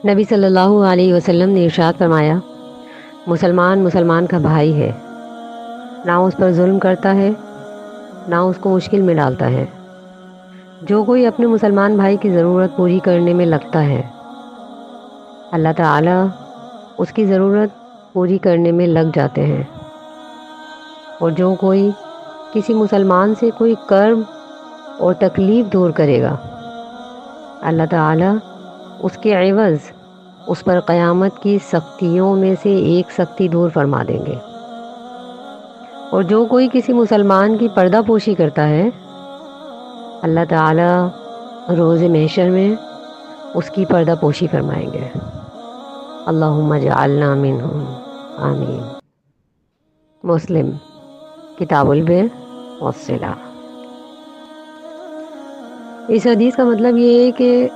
نبی صلی اللہ علیہ وسلم نے ارشاد فرمایا، مسلمان مسلمان کا بھائی ہے، نہ اس پر ظلم کرتا ہے نہ اس کو مشکل میں ڈالتا ہے۔ جو کوئی اپنے مسلمان بھائی کی ضرورت پوری کرنے میں لگتا ہے، اللہ تعالیٰ اس کی ضرورت پوری کرنے میں لگ جاتے ہیں۔ اور جو کوئی کسی مسلمان سے کوئی کرب اور تکلیف دور کرے گا، اللہ تعالیٰ اس کے عوض اس پر قیامت کی سختیوں میں سے ایک سختی دور فرما دیں گے۔ اور جو کوئی کسی مسلمان کی پردہ پوشی کرتا ہے، اللہ تعالیٰ روز محشر میں اس کی پردہ پوشی فرمائیں گے۔ اللہم اجعلنا منہم، آمین۔ مسلم، کتاب البر والصلہ۔ اس حدیث کا مطلب یہ ہے کہ